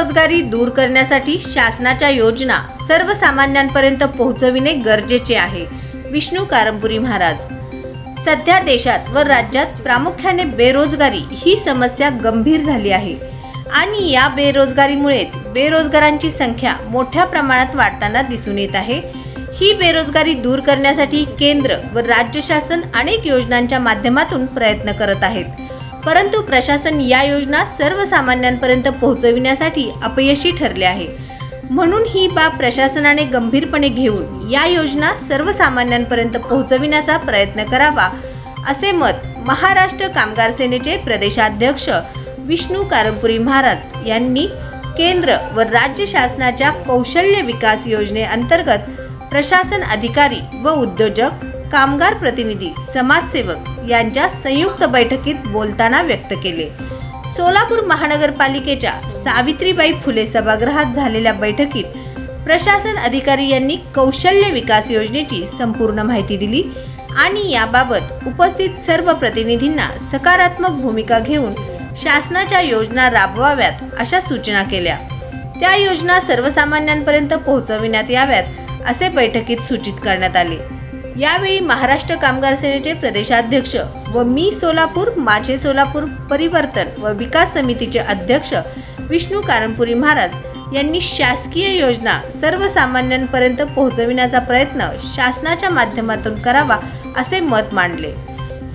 बेरोजगारी दूर करण्यासाठी शासनाच्या योजना सर्वसामान्यांपर्यंत पोहोचविणे गरजेचे आहे. विष्णू कारंपुरी महाराज. सध्या देशात व राज्यात प्रामुख्याने बेरोजगारी ही समस्या गंभीर झाली आहे आणि या बेरोजगारीमुळे बेरोजगारांची संख्या मोठ्या प्रमाणात वाढताना दिसून येत आहे. ही बेरोजगारी दूर करण्यासाठी केंद्र व राज्य शासन अनेक योजनांच्या माध्यमातून प्रयत्न करत आहेत, परंतु प्रशासन या योजना सर्वसामान्यांपर्यंत पोहोचविण्यासाठी अपयशी ठरले आहे. म्हणून ही बाब प्रशासनाने गंभीरपणे घेऊन या योजना सर्वसामान्यांपर्यंत पोहोचविण्याचा प्रयत्न करावा, असे मत महाराष्ट्र कामगार सेनेचे प्रदेशाध्यक्ष विष्णू कारंपुरी महाराज यांनी केंद्र व राज्य शासनाच्या कौशल्य विकास योजनेअंतर्गत प्रशासन अधिकारी व उद्योजक, कामगार प्रतिनिधी, समाजसेवक यांच्या संयुक्त बैठकीत बोलताना व्यक्त केले. सोलापूर महानगरपालिकेच्या सावित्रीबाई फुले सभागृहात झालेल्या बैठकीत प्रशासन अधिकारी यांनी कौशल्य विकास योजनेची संपूर्ण माहिती दिली आणि याबाबत उपस्थित सर्व प्रतिनिधींना सकारात्मक भूमिका घेऊन शासनाच्या योजना राबवाव्यात अशा सूचना केल्या. त्या योजना सर्वसामान्यांपर्यंत पोहोचविण्यात याव्यात असे बैठकीत सूचित करण्यात आले. यावेळी महाराष्ट्र कामगार सेनेचे प्रदेशाध्यक्ष व मी सोलापूर माझे सोलापूर परिवर्तन व विकास समितीचे अध्यक्ष विष्णू कारंपुरी महाराज यांनी शासकीय योजना सर्वसामान्यांपर्यंत पोहोचविण्याचा प्रयत्न शासनाच्या माध्यमातून करावा असे मत मांडले.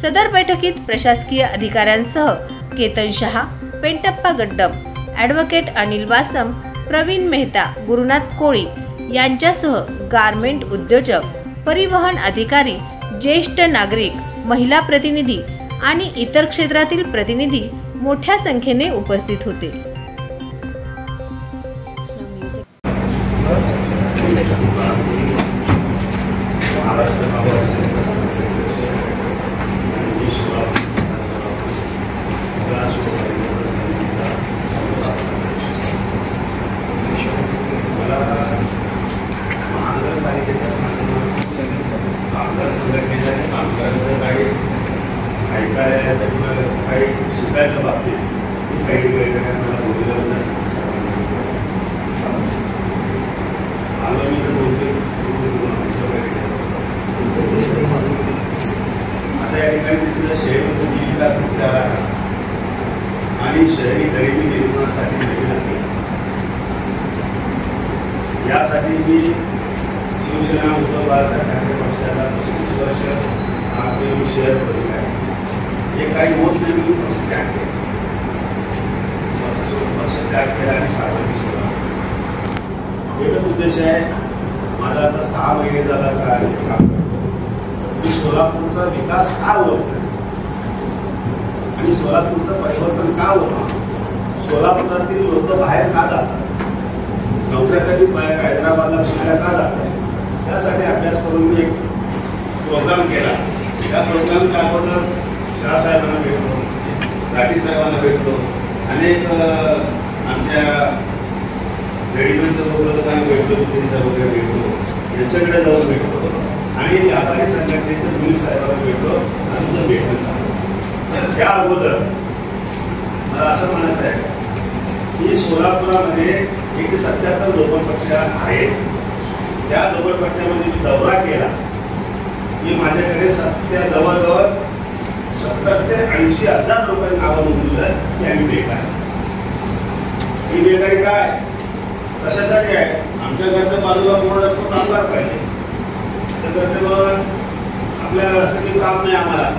सदर बैठकीत प्रशासकीय अधिकाऱ्यांसह केतन शहा, पेंटप्पा गड्डम, ॲडव्होकेट अनिल वासम, प्रवीण मेहता, गुरुनाथ कोळी यांच्यासह गारमेंट उद्योजक, परिवहन अधिकारी, ज्येष्ठ नागरिक, महिला प्रतिनिधी आणि इतर क्षेत्रातील प्रतिनिधी मोठ्या संख्येने उपस्थित होते. काही शिकायच्या बाबतीत काही बैठकांना बोललं होतं. आलो मी तर बोलते आता या ठिकाणी तिथलं शहरी जीविका तयार आहे आणि शहरी गरिबी निर्मूलनासाठी लागते. यासाठी मी शिवसेना उद्धव बाळासाहेब ठाकरे पक्षाला 35 वर्ष आपले शहर बदलले आहे. हे काही होत नाही म्हणून पक्ष त्याग केला, पक्ष त्याग केला आणि सार्वजनिक सेवा. एकच उद्देश आहे माझा. आता 6 महिने झाला काम करतो की सोलापूरचा विकास का होत नाही आणि सोलापूरचं परिवर्तन का होत नाही, सोलापुरातील लोक बाहेर का जातात, नोकऱ्यासाठी हैदराबादला पुण्याला का जातात, यासाठी अभ्यास करून मी एक प्रोग्राम केला. त्या प्रोग्रामच्या अगोदर शाहसाहेबांना भेटलो, लाठी साहेबांना भेटलो, अनेक आमच्या रेडिमेंट लोकांना भेटलो, वगैरे भेटलो, यांच्याकडे जाऊन भेटलो आणि व्यापारी संघटनेचे मुनीर साहेबांना भेटलो आणि तुझं भेटणं झालं. त्या अगोदर मला असं म्हणायचं आहे की सोलापुरामध्ये 177 झोपडपट्ट्या आहेत. त्या झोपडपट्ट्यामध्ये मी दौरा केला की माझ्याकडे जवळजवळ 70 ते 80 हजार लोकांनी नावं नोंदवलं की आम्ही बेकार. ही बेकारी काय कशासाठी आहे? आमच्या घरच्या बाजूला बोर्डाचं कामगार पाहिजे, त्या घरच्या आपल्या रस्त्यातील काम नाही, आम्हाला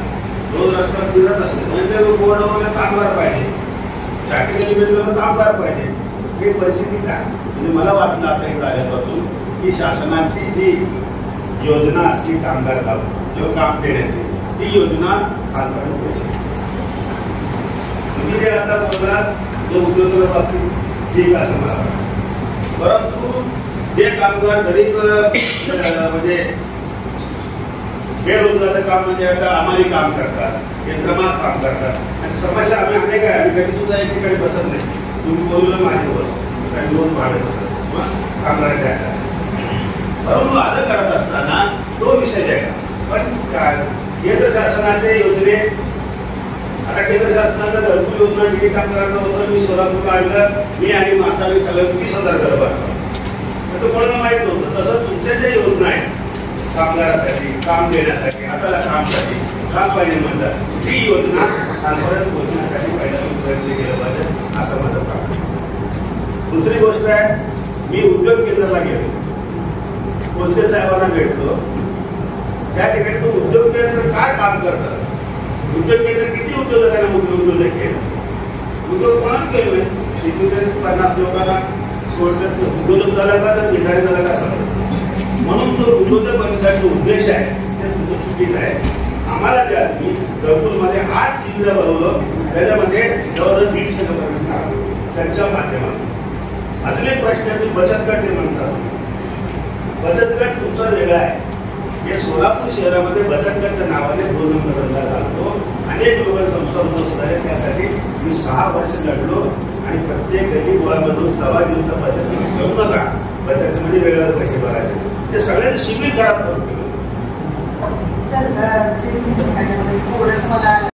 रोज रस्त्यावर फिरत असते म्हणजे बोर्डावर कामगार पाहिजे, चाटी गल्लीमध्ये कामगार पाहिजे. ही परिस्थिती काय म्हणजे मला वाटलं आता इथं आल्यापासून की शासनाची जी योजना असते कामगार किंवा काम देण्याची ती योजना खालपर्यंत पोहोचली. तुम्ही जे आता बोललात जो उद्योगाच्या बाबतीत ठीक असं मला वाटतं, परंतु जे कामगार गरीब म्हणजे बेरोजगारचं काम म्हणजे आता आम्हाला काम करतात, यंत्रमाग काम करतात आणि समस्या आम्ही अनेक आहे. आम्ही कधी सुद्धा एक ठिकाणी बसत नाही. तुम्ही बोलून माहिती बसतो काही रोज भाडे बसत मग कामगाराच्या परंतु असं करत असताना तो विषय आहे. पण केंद्र शासनाच्या योजने आता केंद्र शासनानं घरकुल योजना किती कामगारांना होतं, मी सोलापूरला आणलं, मी आणि मासावी सलग 30,000 घर बांधलं. तर कोणाला माहित नव्हतं. तसं तुमच्या ज्या योजना आहेत कामगारासाठी, काम देण्यासाठी, हाताला कामसाठी, काम पाहिजे म्हणतात, ही योजना सातपर्यंत पोहोचण्यासाठी पहिल्यांदा प्रयत्न केला पाहिजे असं माझं काम. दुसरी गोष्ट आहे, मी उद्योग केंद्राला गेलो, कोणते साहेबांना भेटलो, त्या ठिकाणी तो उद्योग केंद्र काय काम करतात, उद्योग केंद्र किती उद्योजकांना उद्योजक केलं, उद्योग कोणाला केलं, शेतीचे 50 लोकांना सोडतात, उद्योजक झाला का तर भिकारी झाला का असं. म्हणून जो उद्योजक बनण्याचा उद्देश आहे ते तुमचं चुकीचं आहे. आम्हाला द्या. मी घरकुलमध्ये 8 शिबिरं बनवलं, त्याच्यामध्ये जवळजवळ 150 लोकांना त्यांच्या माध्यमातून. अजून एक प्रश्न आहे, बचत गट म्हणतात. बचत गट तुमचा वेगळा आहे. हे सोलापूर शहरामध्ये बचत गटच्या नावाने 2 नंबर धंदा चालतो. अनेक लोक संस्था उद्ध्वस्त आहेत. त्यासाठी मी 6 वर्ष लढलो आणि प्रत्येक गरीब मुलामधून सव्वा दिवसा बचत गट घेऊ नका, बचतमध्ये वेगवेगळे पैसे भरायचे. ते सगळ्यांनी शिबिर करा. सर थोडंसं मला